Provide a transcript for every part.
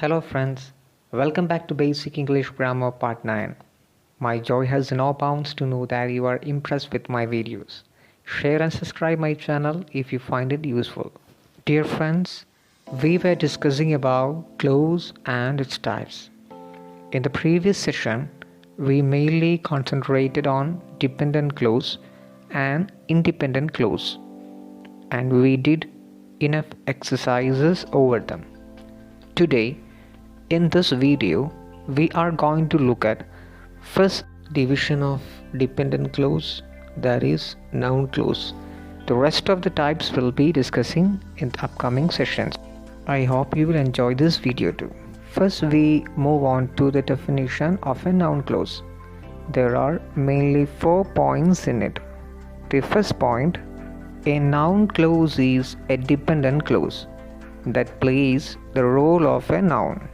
Hello friends, welcome back to Basic English Grammar Part 9. My joy has no bounds to know that you are impressed with my videos. Share and subscribe my channel if you find it useful. Dear friends, we were discussing about clause and its types. In the previous session, we mainly concentrated on dependent clause and independent clause, and we did enough exercises over them. Today, in this video, we are going to look at first division of dependent clause, that is noun clause. The rest of the types will be discussing in the upcoming sessions. I hope you will enjoy this video too. First, we move on to the definition of a noun clause. There are mainly 4 points in it. The first point, a noun clause is a dependent clause that plays the role of a noun.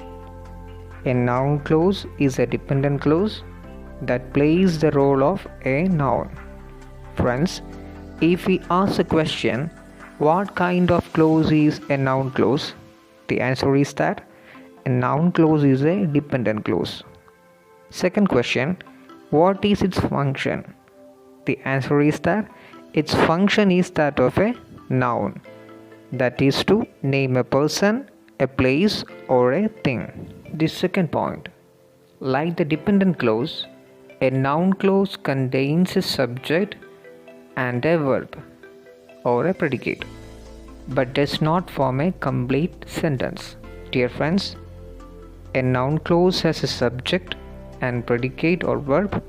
A noun clause is a dependent clause that plays the role of a noun. Friends, if we ask a question, what kind of clause is a noun clause? The answer is that a noun clause is a dependent clause. Second question, what is its function? The answer is that its function is that of a noun, that is to name a person, a place, or a thing. The second point, like the dependent clause, a noun clause contains a subject and a verb or a predicate, but does not form a complete sentence. Dear friends, a noun clause has a subject and predicate or verb,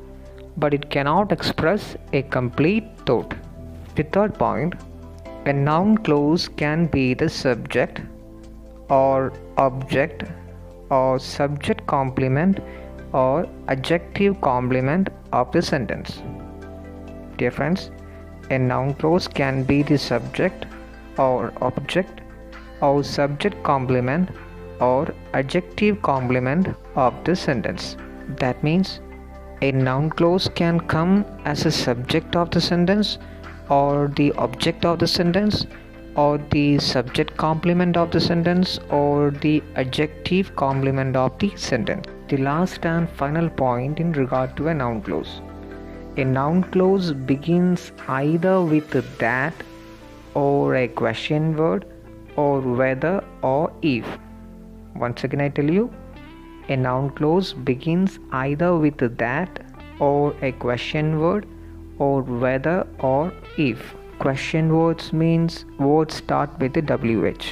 but it cannot express a complete thought. The third point, a noun clause can be the subject or object or subject complement or adjective complement of the sentence. Dear friends, a noun clause can be the subject or object or subject complement or adjective complement of the sentence. That means a noun clause can come as a subject of the sentence or the object of the sentence or the subject complement of the sentence or the adjective complement of the sentence. The last and final point in regard to a noun clause. A noun clause begins either with that or a question word or whether or if. Once again I tell you, a noun clause begins either with that or a question word or whether or if. Question words means words start with a WH,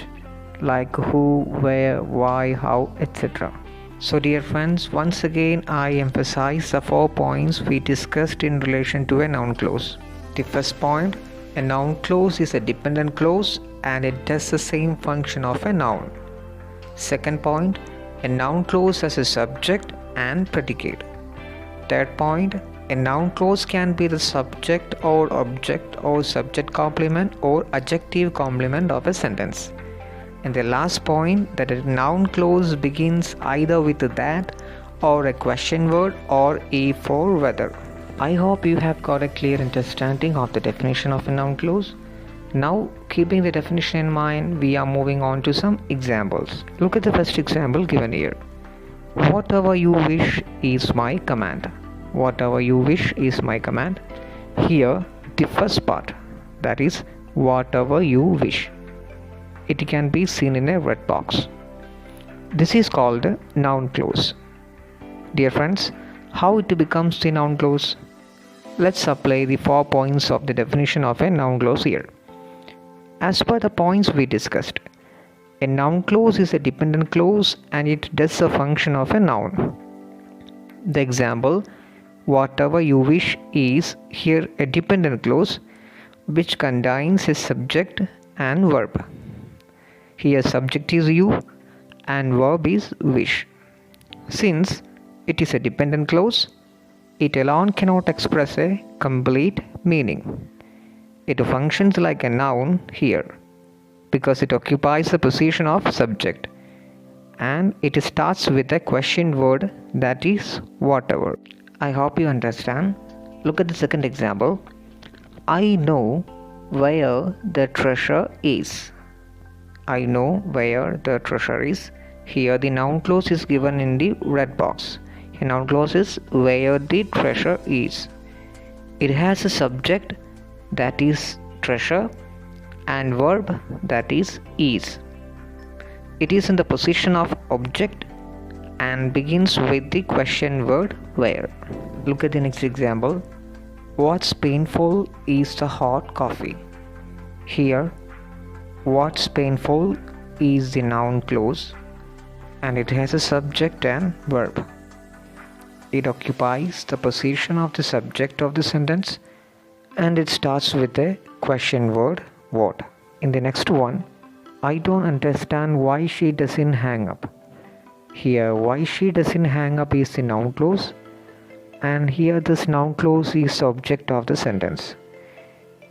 like who, where, why, how, etc. So dear friends, once again I emphasize the 4 points we discussed in relation to a noun clause. The first point, a noun clause is a dependent clause and it does the same function of a noun. Second point, a noun clause has a subject and predicate. Third point, a noun clause can be the subject or object or subject complement or adjective complement of a sentence. And the last point, that a noun clause begins either with that or a question word or if or whether. I hope you have got a clear understanding of the definition of a noun clause. Now, keeping the definition in mind, we are moving on to some examples. Look at the first example given here. Whatever you wish is my command. Whatever you wish is my command. Here, the first part, that is, whatever you wish. It can be seen in a red box. This is called a noun clause. Dear friends, how it becomes the noun clause? Let's apply the 4 points of the definition of a noun clause here. As per the points we discussed, a noun clause is a dependent clause and it does the function of a noun. The example, whatever you wish is here a dependent clause which contains a subject and verb. Here subject is you and verb is wish. Since it is a dependent clause, it alone cannot express a complete meaning. It functions like a noun here because it occupies the position of subject and it starts with a question word, that is whatever. I hope you understand. Look at the second example. I know where the treasure is. I know where the treasure is. Here the noun clause is given in the red box. A noun clause is where the treasure is. It has a subject, that is treasure, and verb, that is. It is in the position of object and begins with the question word where. Look at the next example. What's painful is the hot coffee. Here, what's painful is the noun clause and it has a subject and verb. It occupies the position of the subject of the sentence and it starts with a question word what. In the next one, I don't understand why she doesn't hang up. Here, why she doesn't hang up is the noun clause and here this noun clause is the object of the sentence.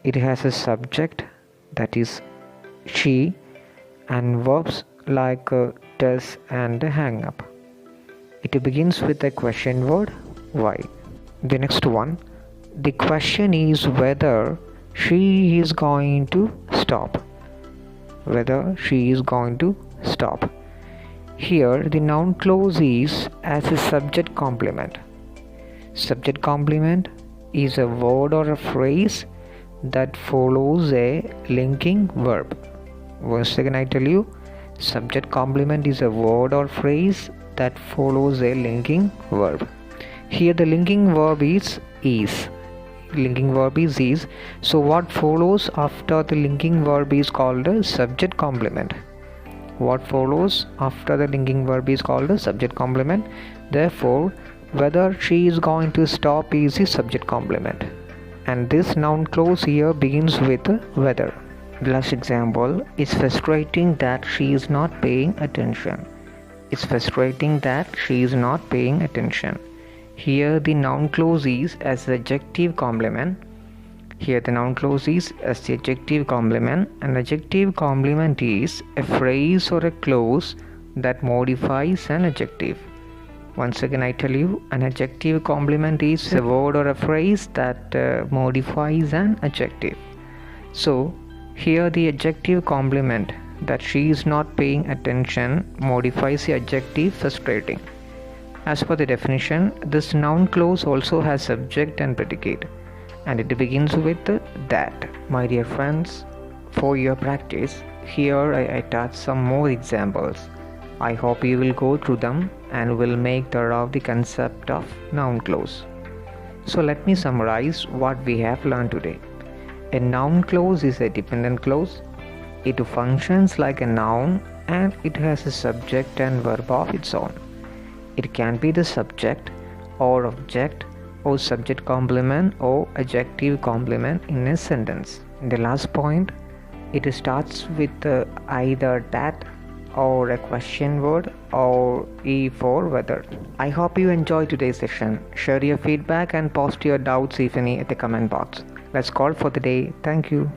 It has a subject, that is she, and verbs like does and hang up. It begins with a question word why. The next one, the question is whether she is going to stop. Whether she is going to stop. Here the noun clause is as a subject complement. Subject complement is a word or a phrase that follows a linking verb. Once again I tell you, subject complement is a word or phrase that follows a linking verb. Here the linking verb is. Linking verb is. So what follows after the linking verb is called a subject complement. What follows after the linking verb is called a subject complement. Therefore, whether she is going to stop is the subject complement. And this noun clause here begins with whether. The last example, it's frustrating that she is not paying attention. It's frustrating that she is not paying attention. Here the noun clause is as the adjective complement. Here the noun clause is as the adjective complement. An adjective complement is a phrase or a clause that modifies an adjective. Once again I tell you, an adjective complement is a word or a phrase that modifies an adjective. So here the adjective complement, that she is not paying attention, modifies the adjective frustrating. As per the definition, this noun clause also has subject and predicate and it begins with that. My dear friends, for your practice, here I attach some more examples. I hope you will go through them and will make of the concept of noun clause. So let me summarize what we have learned today. A noun clause is a dependent clause. It functions like a noun and it has a subject and verb of its own. It can be the subject or object or subject complement or adjective complement in a sentence. The last point, it starts with either that or a question word or E for whether. I hope you enjoyed today's session. Share your feedback and post your doubts if any at the comment box. Let's call for the day. Thank you.